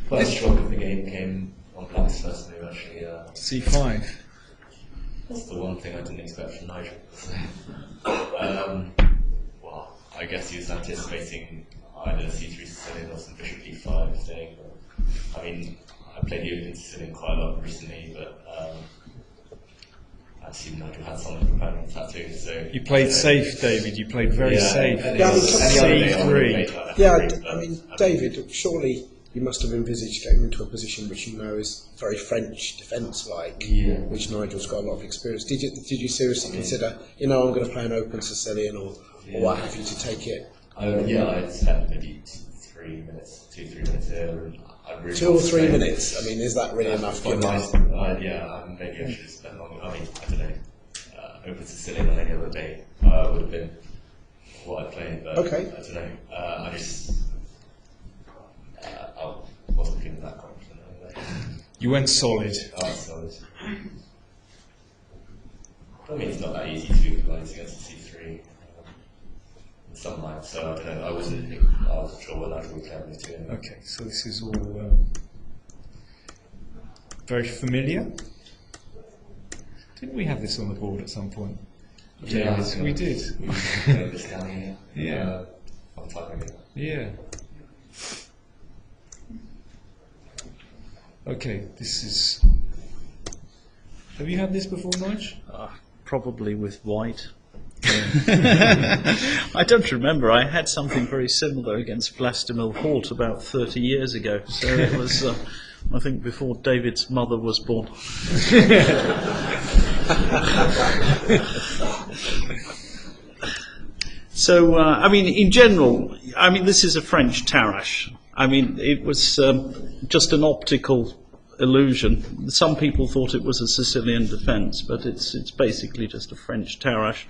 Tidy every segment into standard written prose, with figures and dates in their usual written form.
First shock of the game came on Black's first move, actually. C5. That's the one thing I didn't expect from Nigel. Well, I guess he was anticipating either C3 Sicilian or some Bishop D5 thing. I mean, I played the Open Sicilian quite a lot recently, but I assume Nigel had something prepared on that too. So You played safe, David. You played very safe. Yeah, C3. Yeah, I mean, David, surely you must have envisaged getting into a position which you know is very French defence-like, which Nigel's got a lot of experience. Did you seriously consider, I'm going to play an Open Sicilian or what have you to take it? I spent maybe 3 minutes here. And I really 2 or 3 minutes? I mean, is that really enough? Maybe I should have spent longer. I mean, I don't know. Open Sicilian on any other day would have been what I played, but okay. I don't know. I wasn't feeling that confident. You went solid. Solid. I mean, it's not that easy to equalise against a C3 in some lines, so I don't know. I wasn't sure what Nigel would play me to. Okay, so this is all very familiar. Didn't we have this on the board at some point? Yeah, we did. This down here. Yeah. Long time ago. Yeah. Okay, this is. Have you had this before, Nigel? Probably with white. I don't remember. I had something very similar against Vlastimil Hort about 30 years ago. So it was, I think, before David's mother was born. So, I mean, in general, I mean, this is a French Tarrasch. I mean, it was just an optical illusion. Some people thought it was a Sicilian defence, but it's basically just a French Tarrasch.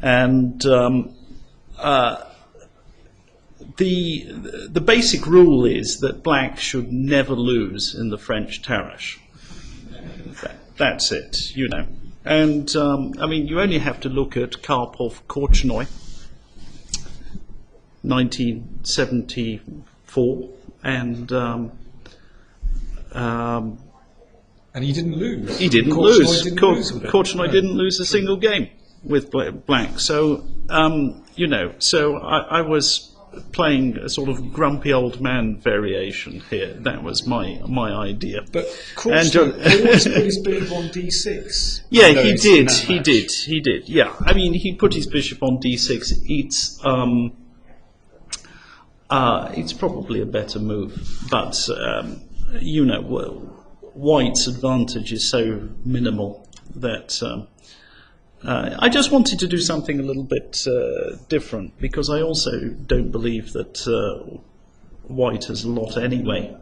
And the basic rule is that black should never lose in the French Tarrasch. That's it, And, I mean, you only have to look at Karpov-Korchnoi, 1974, and he didn't lose. He didn't lose. Korchnoi didn't lose a single game with black. So, so I was playing a sort of grumpy old man variation here. That was my idea. But Korchnoi always put his bishop on d6. Yeah, he did. Yeah, I mean, he put his bishop on d6. It's probably a better move, but White's advantage is so minimal that. I just wanted to do something a little bit different, because I also don't believe that White has a lot anyway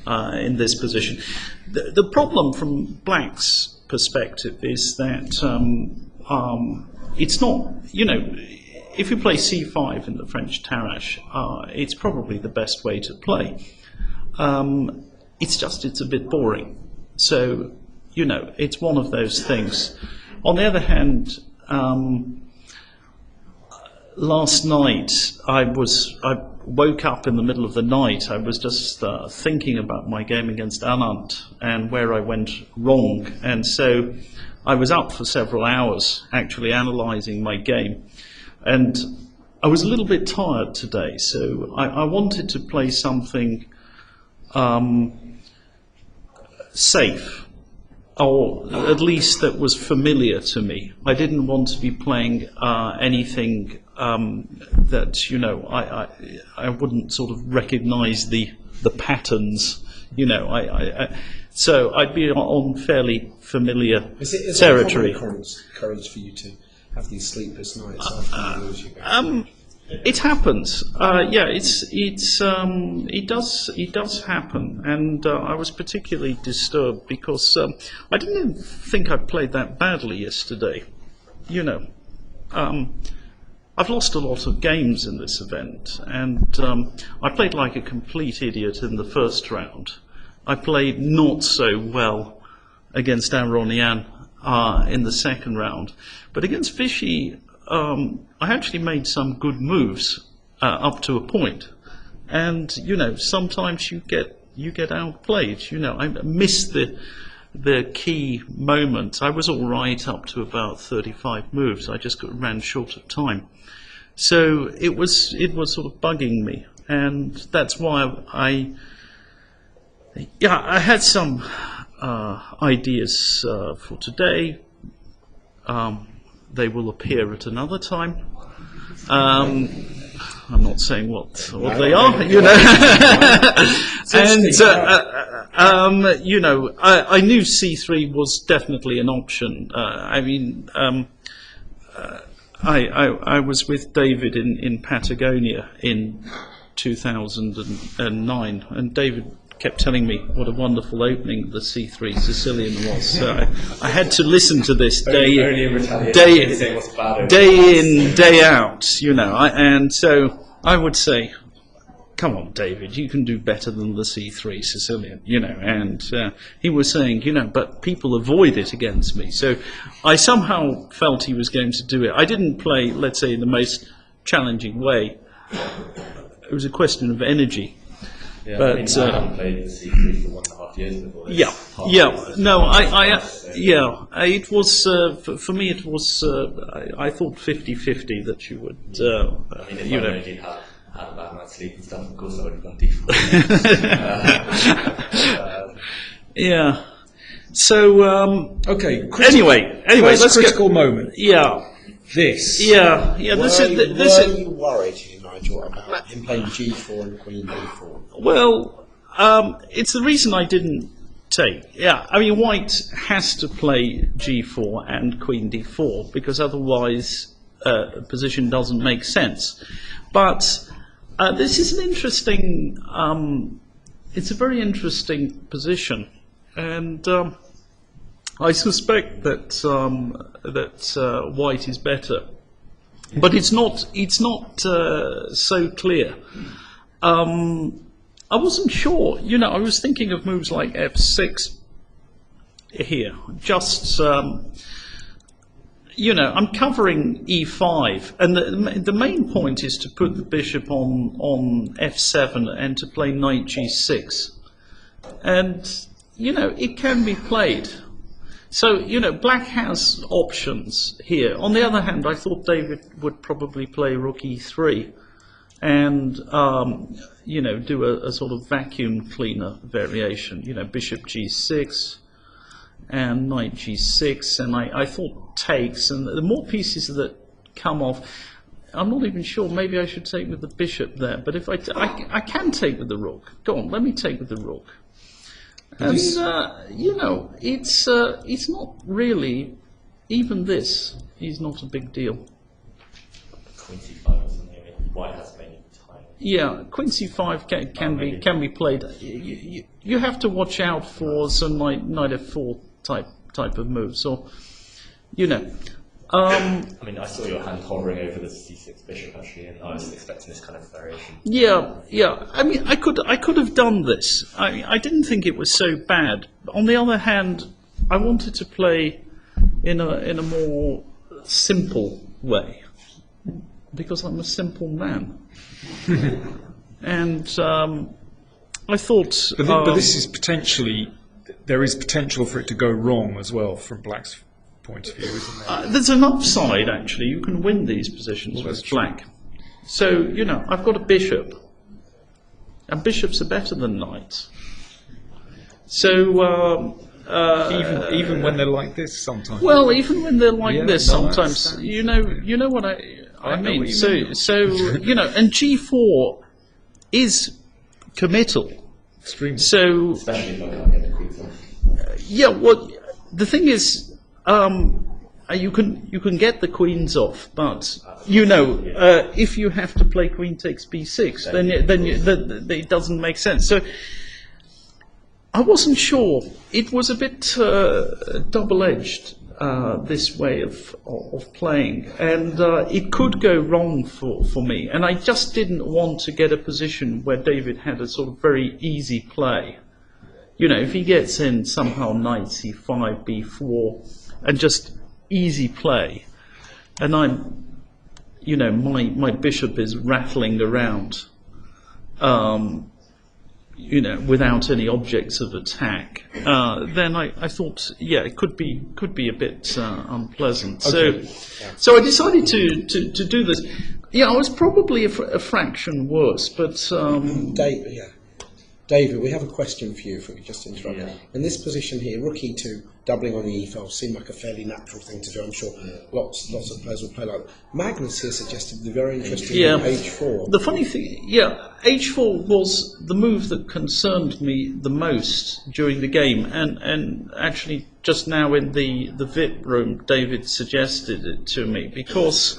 in this position. The problem from Black's perspective is that it's not, if you play c5 in the French Tarrasch, it's probably the best way to play. It's a bit boring. So, it's one of those things. On the other hand, last night I woke up in the middle of the night. I was just thinking about my game against Anand and where I went wrong, and so I was up for several hours actually analysing my game, and I was a little bit tired today, so I wanted to play something safe. Or at least that was familiar to me. I didn't want to be playing anything that I wouldn't sort of recognise the patterns. So I'd be on fairly familiar territory. Is it courage for you to have these sleepless nights after you lose your game? It happens. It does happen, and I was particularly disturbed because I didn't even think I played that badly yesterday. I've lost a lot of games in this event, and I played like a complete idiot in the first round. I played not so well against Aronian in the second round, but against Vichy, I actually made some good moves up to a point. And, sometimes you get you get outplayed. You know, I missed the key moment. I was all right up to about 35 moves. I just ran short of time. So it was sort of bugging me, and that's why I had some ideas for today. They will appear at another time. I'm not saying what they are, you know. And you know, I knew C3 was definitely an option. I mean, I was with David in Patagonia in 2009, and David kept telling me what a wonderful opening the C3 Sicilian was. So I had to listen to this day in, day out, you know. And so I would say, come on, David, you can do better than the C3 Sicilian, you know. And he was saying, you know, but people avoid it against me. So I somehow felt he was going to do it. I didn't play, let's say, in the most challenging way. It was a question of energy. Yeah, but I mean, I haven't played the C3 for 1.5 years before this. It was, for me it was, I thought 50-50 that you would, I mean, if you I know. only had a bad night's sleep and stuff, of course I would have gone default. Yeah. So, Okay. anyway, First let's critical moment. Yeah. This. Yeah. Were you worried, Nigel, about him playing G4 and Queen D4? Well, it's the reason I didn't take. Yeah, I mean, White has to play G4 and Queen D4 because otherwise position doesn't make sense. But this is an interesting. It's a very interesting position, and I suspect that White is better, but it's not. It's not so clear. I wasn't sure. You know, I was thinking of moves like F6 here. Just, you know, I'm covering E5, and the main point is to put the bishop on F7 and to play knight G6. And, you know, it can be played. So, you know, black has options here. On the other hand, I thought David would probably play rook E3. And, you know, do a sort of vacuum cleaner variation, you know, bishop G6 and knight G6, and I thought takes, and the more pieces that come off, I'm not even sure, maybe I should take with the bishop there, but if I can take with the rook. Go on, let me take with the rook. And, you know, it's not really, even this is not a big deal. Queen C5 or something, I mean, White has many time. Yeah, Queen C5 can be played. You have to watch out for some knight F4 type of moves. So, you know. I mean, I saw your hand hovering over the C6 bishop actually, and I was expecting this kind of variation. Yeah. I mean, I could have done this. I didn't think it was so bad. On the other hand, I wanted to play in a more simple way because I'm a simple man. And I thought... But this is potentially... There is potential for it to go wrong as well from black's point of view, isn't there? There's an upside, actually. You can win these positions with black. So, you know, I've got a bishop. And bishops are better than knights. So... even when they're like this sometimes. Well, even when they're like this no, sometimes, you know what I know mean. what you mean. So you know, and G4 is committal. Extremely. So Especially if I can't get the queens off. yeah, well, the thing is, you can get the queens off, but you know, if you have to play queen takes b6, then it doesn't make sense. So I wasn't sure. It was a bit double-edged, this way of playing, and it could go wrong for me. And I just didn't want to get a position where David had a sort of very easy play. You know, if he gets in somehow knight c5, b4, and just easy play, and I'm, you know, my bishop is rattling around. without any objects of attack, then I thought, it could be a bit unpleasant. Okay. So I decided to do this. Yeah, I was probably a fraction worse, but David, we have a question for you, if we could just interrupt. Yeah. In this position here, rook e2, doubling on the e-file seemed like a fairly natural thing to do. I'm sure lots of players will play like that. Magnus here suggested the very interesting h4. The funny thing, h4 was the move that concerned me the most during the game, and actually just now in the VIP room, David suggested it to me because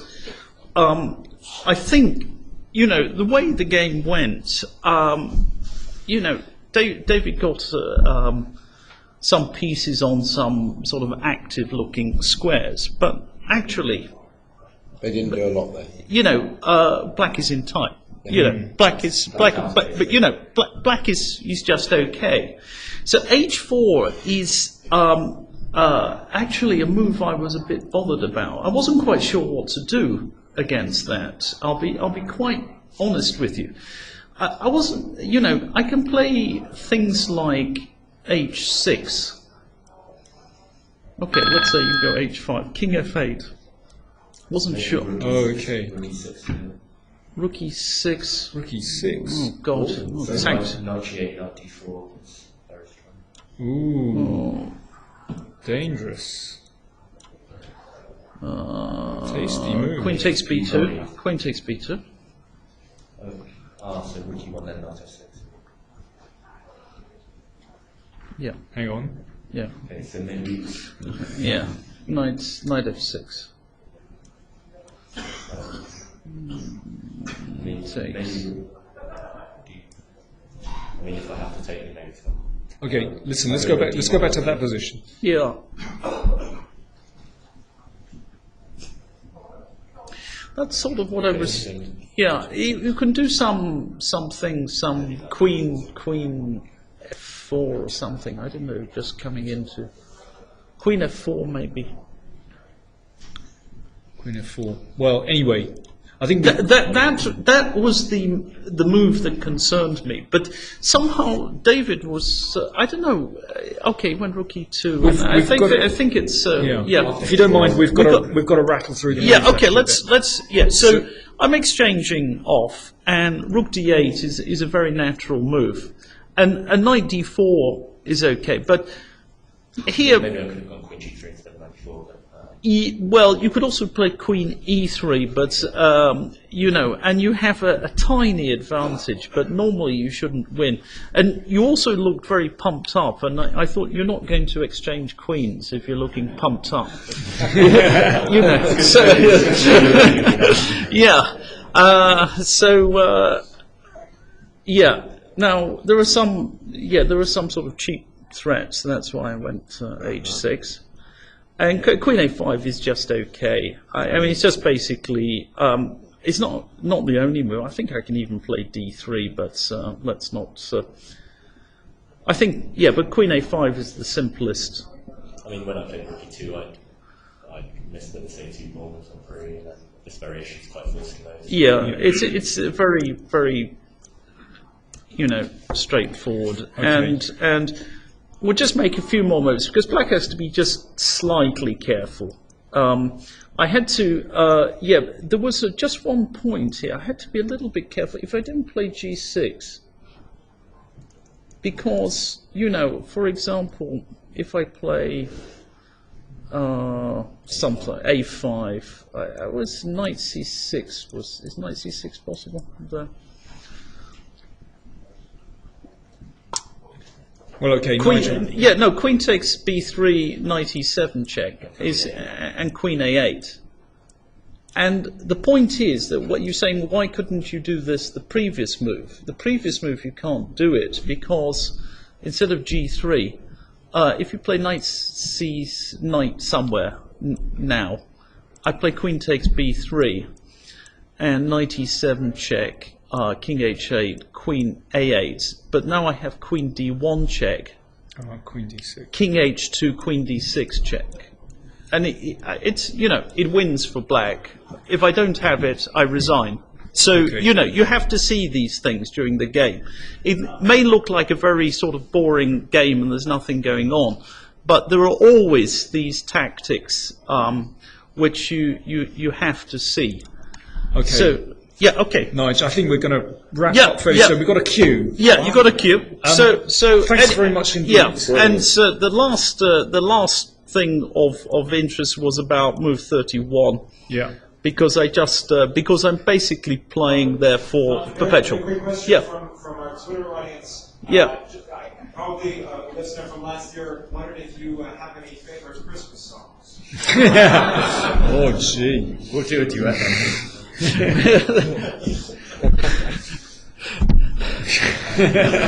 I think the way the game went. David got some pieces on some sort of active-looking squares, but actually, they didn't do a lot there. black is in type. Black is black, but black is just okay. So h4 is actually a move I was a bit bothered about. I wasn't quite sure what to do against that. I'll be quite honest with you. I wasn't, I can play things like h6. Okay, let's say you go h5, king f8. Wasn't sure. Oh, okay. Rook e6. Rook e6. Oh, God. Thanks. Knight g8, knight d4. It's very strong. Ooh. Dangerous. Tasty move. Queen takes b2. Queen takes b2. So rook e1 then knight f6. Yeah. Hang on. Yeah. Okay, so maybe Yeah. Knight f6. If I have to take the negative. Okay, listen. Let's go back. Let's go back to that position. Yeah. That's sort of what I was. Yeah, you can do some things, some queen f4 or something. I don't know, just coming into queen f4 maybe. Queen f4. Well, anyway, I think that was the move that concerned me. But somehow David was I don't know. Okay, when rook e2. I think it's yeah. If you don't mind, we've got to rattle through the moves. Yeah. Okay. Let's. Yeah. So I'm exchanging off, and rook d8 is a very natural move, and knight d4 is okay, but here. Maybe I could have gone queen g3 instead of knight d4. Well, you could also play queen e3, but and you have a tiny advantage, but normally you shouldn't win. And you also looked very pumped up, and I thought you're not going to exchange queens if you're looking pumped up. So, yeah. Now there are some sort of cheap threats. So that's why I went h6. And queen a5 is just okay. I mean, it's just basically, it's not the only move. I think I can even play d3, but let's not. I think, but queen a5 is the simplest. I mean, when I played rook e2, I missed the a2 pawn on free, and then this variation is quite forcing those. Yeah, it's very, very, straightforward. Okay. And we'll just make a few more moves, because black has to be just slightly careful. I had to, there was just one point here. I had to be a little bit careful if I didn't play g6. Because, for example, if I play something, a5, I was knight c6. Is knight c6 possible there? Well, okay, Nigel. Queen takes b3, knight e7 check, and queen a8. And the point is that what you're saying, why couldn't you do this the previous move? The previous move you can't do it because instead of g3, if you play knight somewhere now, I play queen takes b3 and knight e7 check. King h8, queen a8, but now I have queen d1 check. Queen d6. King h2, queen d6 check, and it's it wins for black. If I don't have it, I resign. So, Okay. you have to see these things during the game. It may look like a very sort of boring game and there's nothing going on, but there are always these tactics which you have to see. Okay. So, yeah, okay. Nigel, I think we're going to wrap Yeah, up very yeah. soon. We've got a queue. Yeah, you got a cue. So thanks very much indeed. Yeah, and the last thing of interest was about move 31. Yeah. Because because I'm basically playing there for perpetual. Quick question Yeah. from our Twitter audience. Yeah. Probably a listener from last year wondered if you have any favorite Christmas songs. Oh, gee. We'll do a duet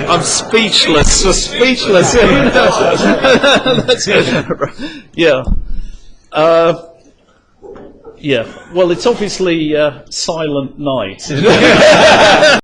I'm speechless. Speechless. That's yeah. Yeah. Well, it's obviously Silent Night.